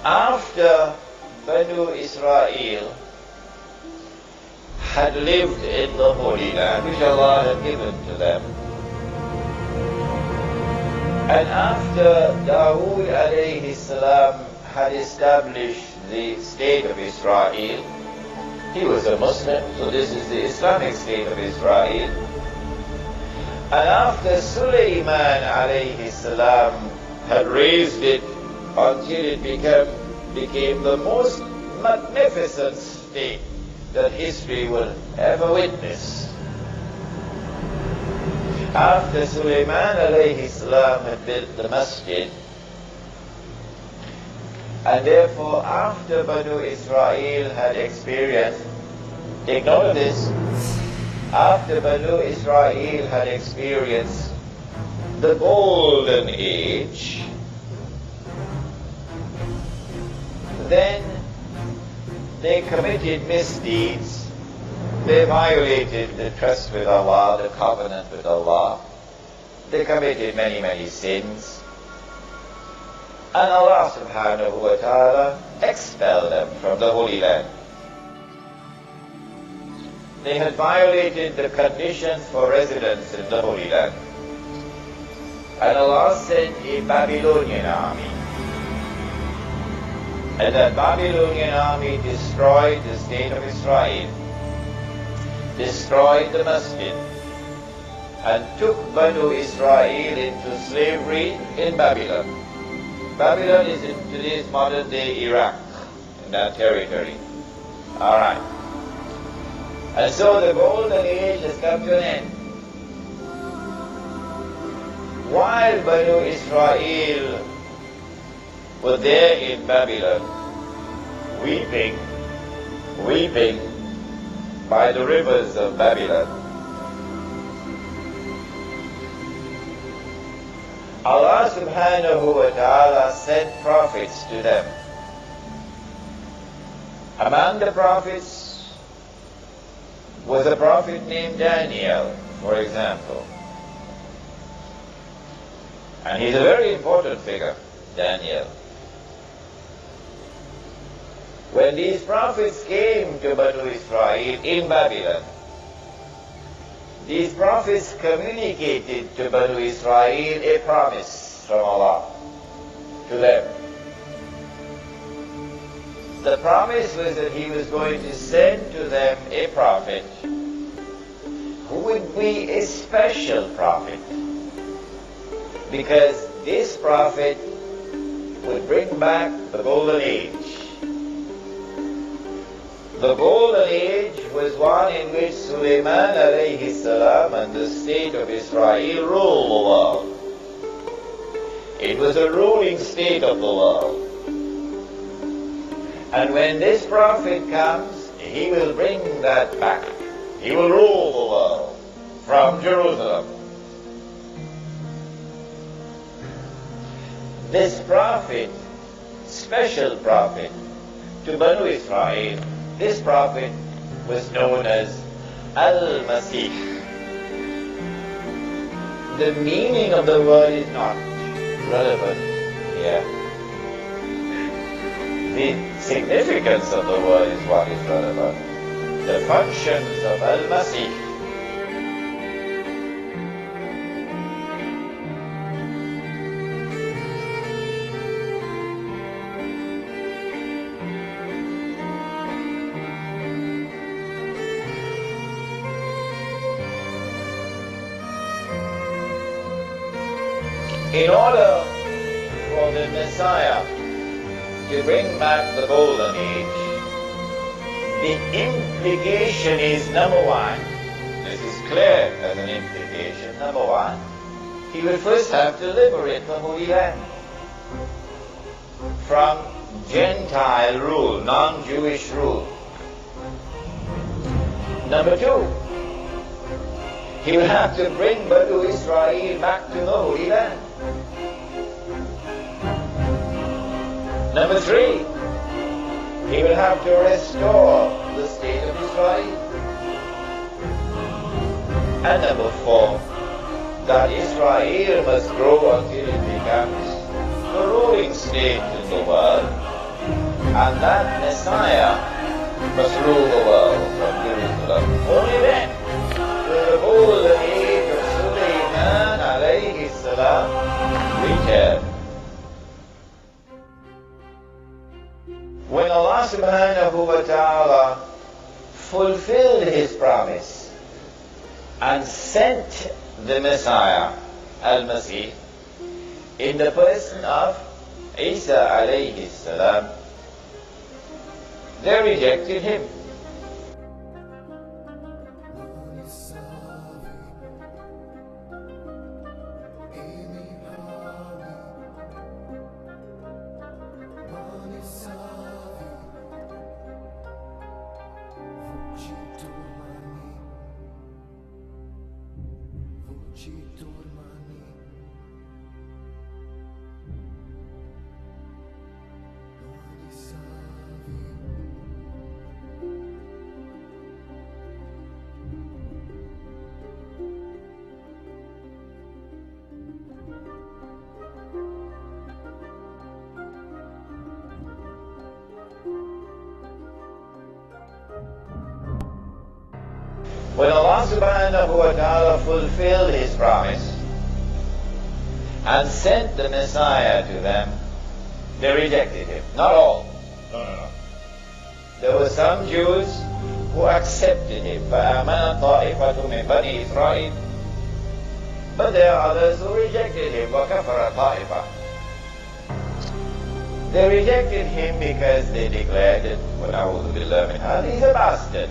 After Banu Israel had lived in the Holy Land, which Allah had given to them, and after Dawood alayhi salam had established the state of Israel, he was a Muslim, so this is the Islamic state of Israel. And after Sulaiman alayhi salam had raised it until it became the most magnificent state that history will ever witness. After Sulaiman alayhi salam had built the masjid, and therefore after Banu Israel had experienced, take note of this, after Banu Israel had experienced the Golden Age, then they committed misdeeds. They violated the trust with Allah, the covenant with Allah. They committed many, many sins. And Allah subhanahu wa ta'ala expelled them from the Holy Land. They had violated the conditions for residence in the Holy Land. And Allah sent a Babylonian army. And that Babylonian army destroyed the state of Israel, destroyed the masjid, and took Banu Israel into slavery in Babylon. Babylon is in today's modern day Iraq, in that territory. Alright. And so the Golden Age has come to an end. While Banu Israel were there in Babylon, weeping by the rivers of Babylon, Allah subhanahu wa ta'ala sent prophets to them. Among the prophets was a prophet named Daniel, for example. And he's a very important figure, Daniel. When these prophets came to Banu Israel in Babylon, these prophets communicated to Banu Israel a promise from Allah to them. The promise was that He was going to send to them a prophet who would be a special prophet, because this prophet would bring back the Golden Age. The Golden Age was one in which Sulaiman alayhi salam and the state of Israel ruled the world. It was a ruling state of the world. And when this prophet comes, he will bring that back. He will rule the world from Jerusalem. This prophet, special prophet to Banu Israel, this prophet was known as Al-Masih. The meaning of the word is not relevant here. The significance of the word is what is relevant. The functions of Al-Masih. In order for the Messiah to bring back the Golden Age, the implication is, number one, this is clear as an implication, number one, he will first have to liberate the Holy Land from Gentile rule, non-Jewish rule. Number two, he will have to bring Banu Israel back to the Holy Land. Number three, he will have to restore the state of Israel. And number four, that Israel must grow until it becomes the ruling state in the world, And that Messiah must rule the world from Jerusalem. Only then will the golden age of Sulaiman alayhi salam return. When Allah subhanahu wa ta'ala fulfilled his promise and sent the Messiah, Al-Masih, in the person of Isa alayhi salam, they rejected him. When Allah subhanahu wa ta'ala fulfilled his promise and sent the Messiah to them, they rejected him. Not all. No. There were some Jews who accepted him. فَآمَنَ طَائِفَةٌ مِنْ بَنِي إِسْرَائِيلَ. But there are others who rejected him. وَكَفَرَ طَائِفَةٌ. They rejected him because they declared that, وَنَعُوذُ بِاللَّهِ مِنْ هَذَا, he's a bastard.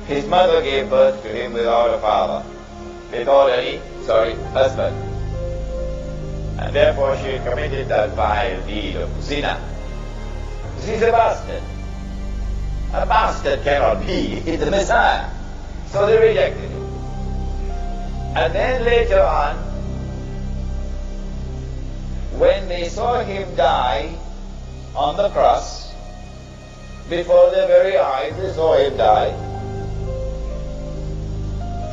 His mother gave birth to him without a father, without any, husband. And therefore she committed that vile deed of zina. He's a bastard. A bastard cannot be the Messiah. So they rejected him. And then later on, when they saw him die on the cross, before their very eyes they saw him die,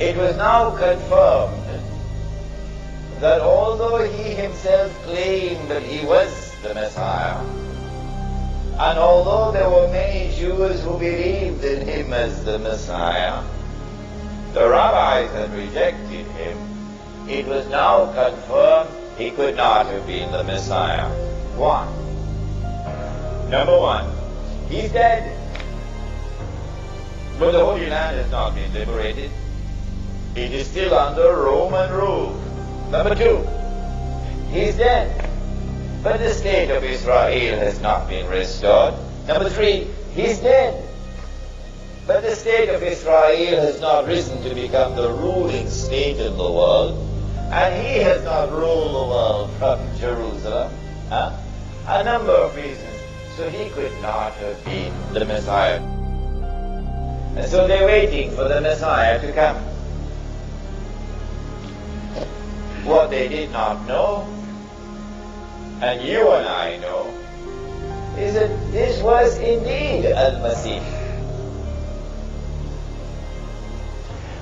it was now confirmed that although he himself claimed that he was the Messiah, and although there were many Jews who believed in him as the Messiah, the rabbis had rejected him. It was now confirmed he could not have been the Messiah. Why? Number one, he's dead. But the Holy Land has not been liberated. It is still under Roman rule. Number two, he's dead, but the state of Israel has not been restored. Number three, he's dead, but the state of Israel has not risen to become the ruling state in the world, and he has not ruled the world from Jerusalem. A number of reasons. So he could not have been the Messiah. And so they're waiting for the Messiah to come. What they did not know, and you and I know, is that this was indeed Al-Masih.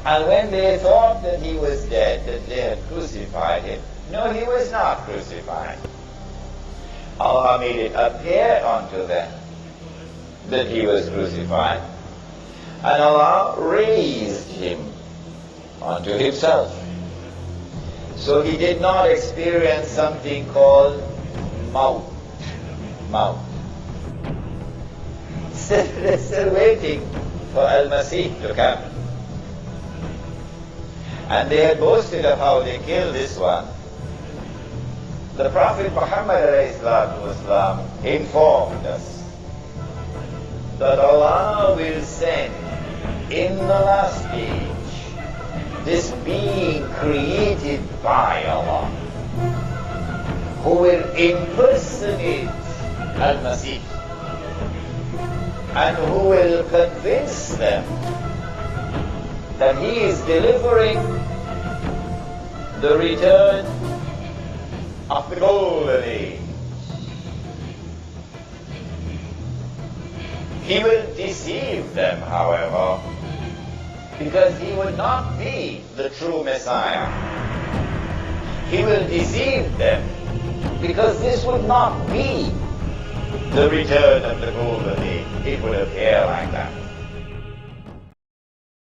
And when they thought that he was dead, that they had crucified him, no, he was not crucified. Allah made it appear unto them that he was crucified, and Allah raised him unto himself. So he did not experience something called maut. They're still waiting for Al-Masih to come. And they had boasted of how they killed this one. The Prophet Muhammad ﷺ informed us that Allah will send in the last age this being created by Allah, who will impersonate Al-Masih and who will convince them that he is delivering the return of the Golden Age. He will deceive them, however, because he would not be the true Messiah. He will deceive them because this would not be the return of the Golden Age, it would appear like that.